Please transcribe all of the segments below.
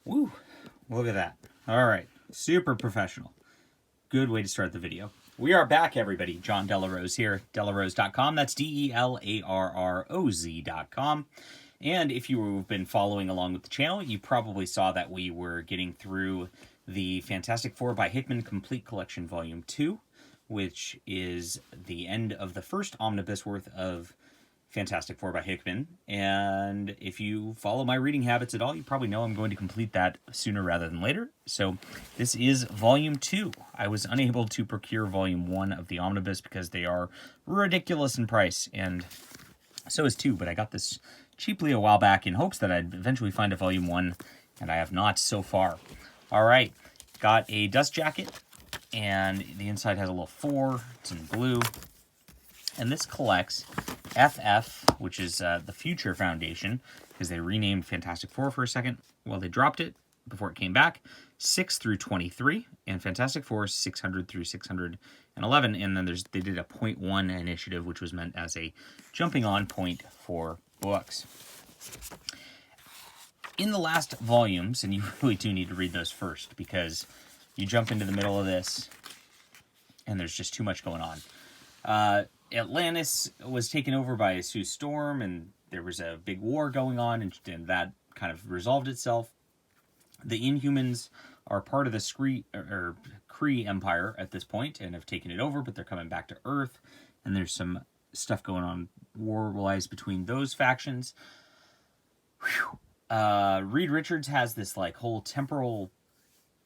Woo, look at that. All right, super professional. Good way to start the video. We are back, everybody. John Delarose here, delarose.com. That's DELARROZ.com. And if you've been following along with the channel, you probably saw that we were getting through the Fantastic Four by Hickman Complete Collection Volume 2, which is the end of the first omnibus worth of Fantastic Four by Hickman. And if you follow my reading habits at all, you probably know I'm going to complete that sooner rather than later. So this is Volume 2. I was unable to procure Volume 1 of the omnibus because they are ridiculous in price, and so is 2, but I got this cheaply a while back in hopes that I'd eventually find a Volume 1, and I have not so far. All right, got a dust jacket, and the inside has a little 4. It's in blue. And this collects FF, which is the Future Foundation, because they renamed Fantastic Four for a second. Well, they dropped it before it came back, 6 through 23, and Fantastic Four 600 through 611. And then they did a 0.1 initiative, which was meant as a jumping on point for books. In the last volumes, and you really do need to read those first, because you jump into the middle of this, and there's just too much going on. Atlantis was taken over by Sue Storm, and there was a big war going on, and that kind of resolved itself. The Inhumans are part of the Kree Empire at this point, and have taken it over, but they're coming back to Earth, and there's some stuff going on war-wise between those factions. Reed Richards has this like whole temporal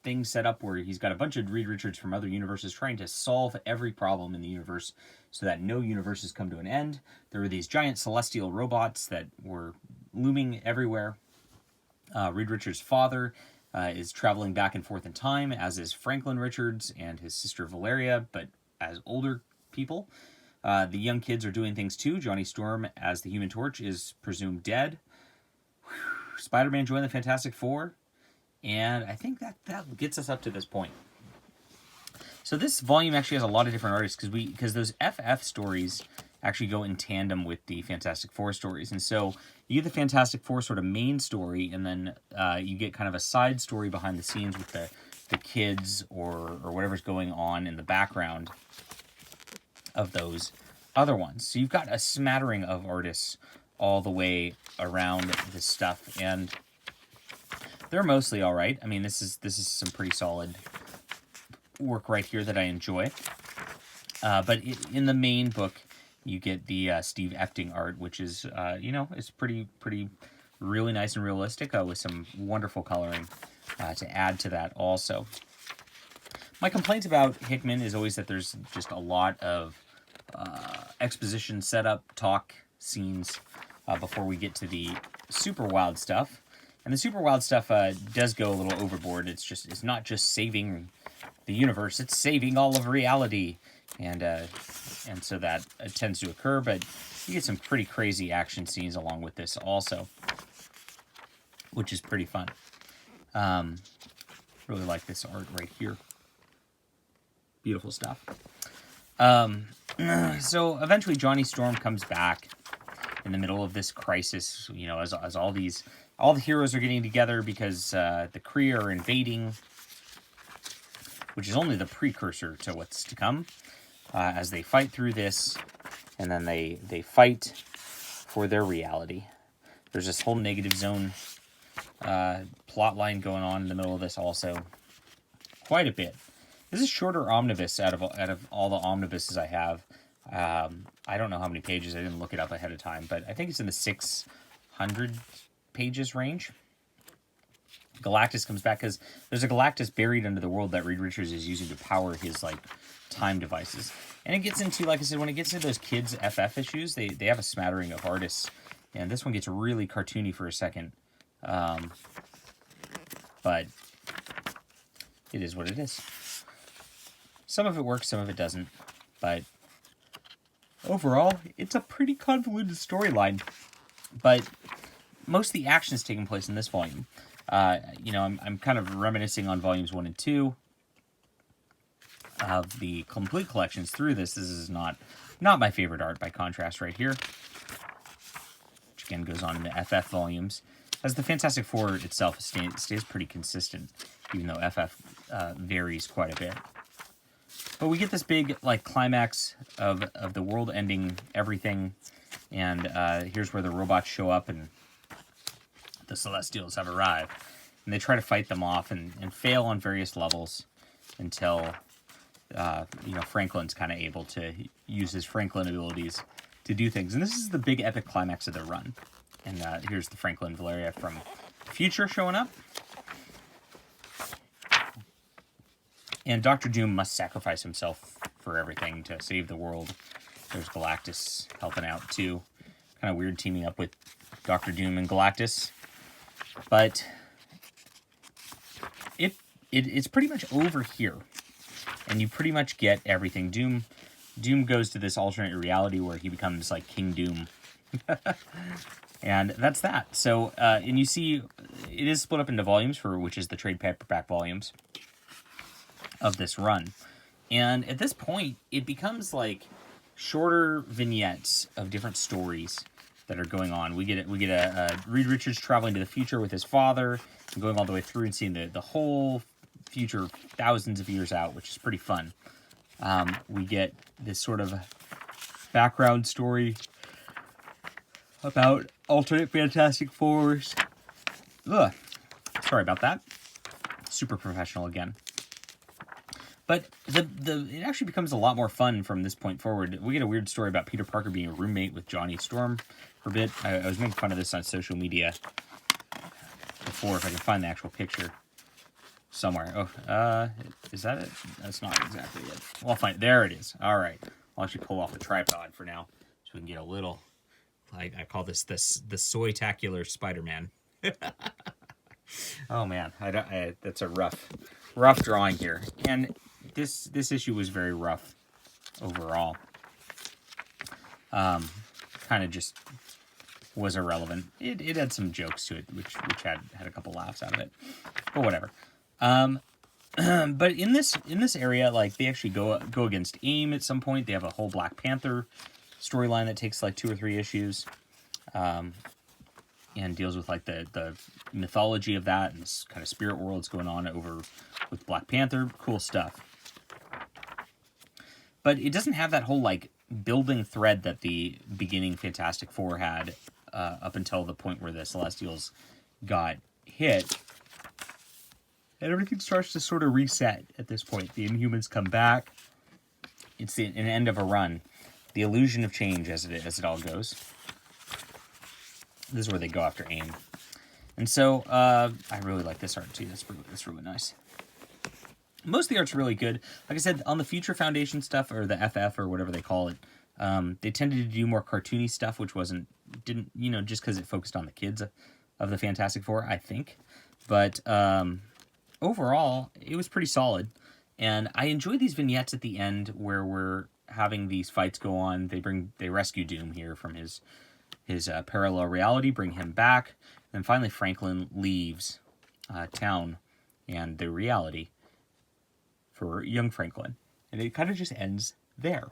thing set up where he's got a bunch of Reed Richards from other universes trying to solve every problem in the universe so that no universes come to an end. There were these giant celestial robots that were looming everywhere. Reed Richards' father is traveling back and forth in time, as is Franklin Richards and his sister Valeria, but as older people. The young kids are doing things too. Johnny Storm, as the Human Torch, is presumed dead. Spider-Man joined the Fantastic Four. And I think that gets us up to this point. So this volume actually has a lot of different artists because those FF stories actually go in tandem with the Fantastic Four stories. And so you get the Fantastic Four sort of main story, and then you get kind of a side story behind the scenes with the kids or whatever's going on in the background of those other ones. So you've got a smattering of artists all the way around this stuff, and they're mostly all right. I mean, this is some pretty solid work right here that I enjoy. But in the main book, you get the Steve Epting art, which is, it's pretty really nice and realistic with some wonderful coloring to add to that also. My complaint about Hickman is always that there's just a lot of exposition, setup, talk, scenes before we get to the super wild stuff. And the super wild stuff does go a little overboard. It's not just saving the universe; it's saving all of reality, and so that tends to occur. But you get some pretty crazy action scenes along with this also, which is pretty fun. Really like this art right here. Beautiful stuff. So eventually, Johnny Storm comes back in the middle of this crisis. You know, as all the heroes are getting together because the Kree are invading, which is only the precursor to what's to come, as they fight through this, and then they fight for their reality. There's this whole negative zone plot line going on in the middle of this also. Quite a bit. This is a shorter omnibus out of all the omnibuses I have. I don't know how many pages. I didn't look it up ahead of time, but I think it's in the 600 pages range. Galactus comes back because there's a Galactus buried under the world that Reed Richards is using to power his time devices. And it gets into, like I said, when it gets into those kids FF issues, they have a smattering of artists, and this one gets really cartoony for a second. But it is what it is. Some of it works, some of it doesn't, but overall, it's a pretty convoluted storyline. But most of the action is taking place in this volume. I'm kind of reminiscing on volumes 1 and 2 of the complete collections through this. This is not my favorite art by contrast right here, which again goes on in the FF volumes. as the Fantastic Four itself stays pretty consistent, even though FF varies quite a bit. But we get this big like climax of the world ending everything, and here's where the robots show up and the Celestials have arrived, and they try to fight them off and fail on various levels until Franklin's kind of able to use his Franklin abilities to do things. And this is the big epic climax of their run. And here's the Franklin Valeria from the future showing up. And Dr. Doom must sacrifice himself for everything to save the world. There's Galactus helping out too. Kind of weird teaming up with Dr. Doom and Galactus. But it's pretty much over here. And you pretty much get everything. Doom goes to this alternate reality where he becomes like King Doom. And that's that. So, and you see, it is split up into volumes, which is the trade paperback volumes of this run. And at this point, it becomes like shorter vignettes of different stories that are going on. We get a Reed Richards traveling to the future with his father, and going all the way through and seeing the whole future thousands of years out, which is pretty fun. We get this sort of background story about alternate Fantastic Fours. Ugh. Sorry about that. Super professional again. But it actually becomes a lot more fun from this point forward. We get a weird story about Peter Parker being a roommate with Johnny Storm for a bit. I was making fun of this on social media before, if I can find the actual picture somewhere. Oh, is that it? That's not exactly it. Well, I'll find it. There it is. All right. I'll actually pull off the tripod for now so we can get a little, I call this the soy-tacular Spider-Man. Oh, man. That's a rough drawing here. And this issue was very rough overall. Kind of just was irrelevant. It had some jokes to it, which had a couple laughs out of it. But whatever. But in this area, like, they actually go against AIM at some point. They have a whole Black Panther storyline that takes like 2 or 3 issues, and deals with like the mythology of that and this kind of spirit worlds going on over with Black Panther. Cool stuff. But it doesn't have that whole like building thread that the beginning Fantastic Four had up until the point where the Celestials got hit. And everything starts to sort of reset at this point. The Inhumans come back. It's an end of a run. The illusion of change, as it all goes. This is where they go after AIM. And so, I really like this art too. That's really nice. Most of the art's really good. Like I said, on the Future Foundation stuff, or the FF, or whatever they call it, they tended to do more cartoony stuff, which didn't, just because it focused on the kids of the Fantastic Four, I think. But, overall, it was pretty solid. And I enjoy these vignettes at the end where we're having these fights go on. They rescue Doom here from his parallel reality, bring him back. And finally, Franklin leaves town and the reality for young Franklin. And it kind of just ends there.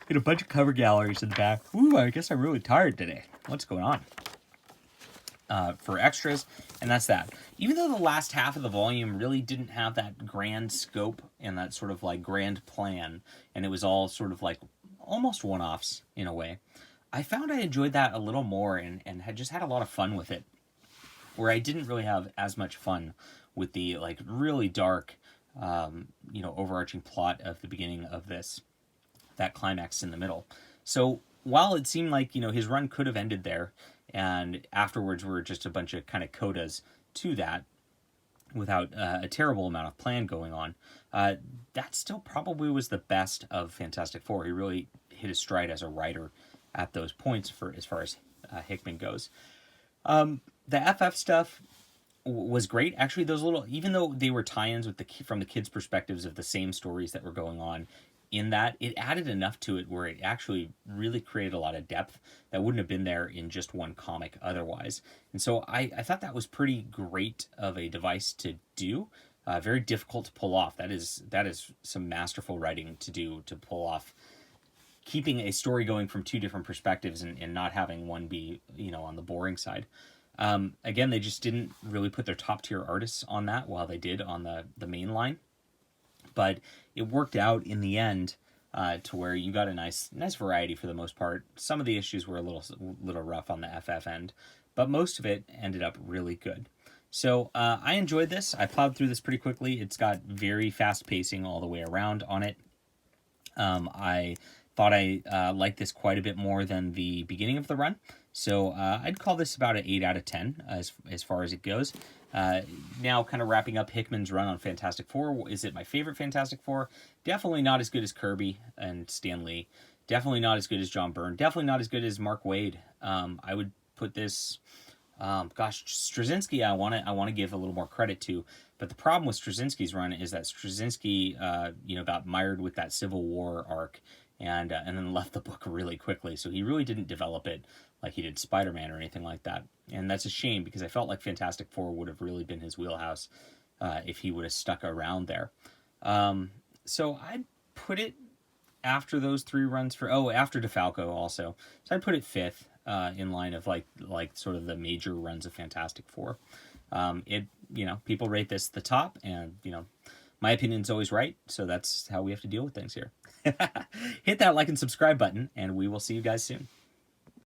Get a bunch of cover galleries in the back. Ooh, I guess I'm really tired today. What's going on? For extras, and that's that. Even though the last half of the volume really didn't have that grand scope and that sort of like grand plan, and it was all sort of like almost one-offs in a way, I found I enjoyed that a little more and had a lot of fun with it. Where I didn't really have as much fun with the like really dark, overarching plot of the beginning of that climax in the middle. So while it seemed like, his run could have ended there, and afterwards were just a bunch of kind of codas to that, without a terrible amount of plan going on, that still probably was the best of Fantastic Four. He really hit his stride as a writer at those points as far as Hickman goes. The FF stuff was great. Actually, those little, even though they were tie-ins from the kids' perspectives of the same stories that were going on in that, it added enough to it where it actually really created a lot of depth that wouldn't have been there in just one comic otherwise. And so I thought that was pretty great of a device to do. Very difficult to pull off. That is some masterful writing to do, to pull off keeping a story going from 2 different perspectives and not having one be, on the boring side. Again, they just didn't really put their top tier artists on that while they did on the main line, but it worked out in the end to where you got a nice variety for the most part. Some of the issues were a little rough on the FF end, but most of it ended up really good. So I enjoyed this. I plowed through this pretty quickly. It's got very fast pacing all the way around on it. I thought I liked this quite a bit more than the beginning of the run. So I'd call this about an 8 out of 10 as far as it goes. Now kind of wrapping up Hickman's run on Fantastic Four. Is it my favorite Fantastic Four? Definitely not as good as Kirby and Stan Lee. Definitely not as good as John Byrne. Definitely not as good as Mark Waid. I would put this... Straczynski, I want to give a little more credit to, but the problem with Straczynski's run is that Straczynski, got mired with that Civil War arc, and then left the book really quickly. So he really didn't develop it like he did Spider-Man or anything like that, and that's a shame because I felt like Fantastic Four would have really been his wheelhouse if he would have stuck around there. So I'd put it after those 3 runs after DeFalco also. So I'd put it 5th. In line of like sort of the major runs of Fantastic Four. People rate this the top, and my opinion's always right, so that's how we have to deal with things here. Hit that like and subscribe button, and we will see you guys soon.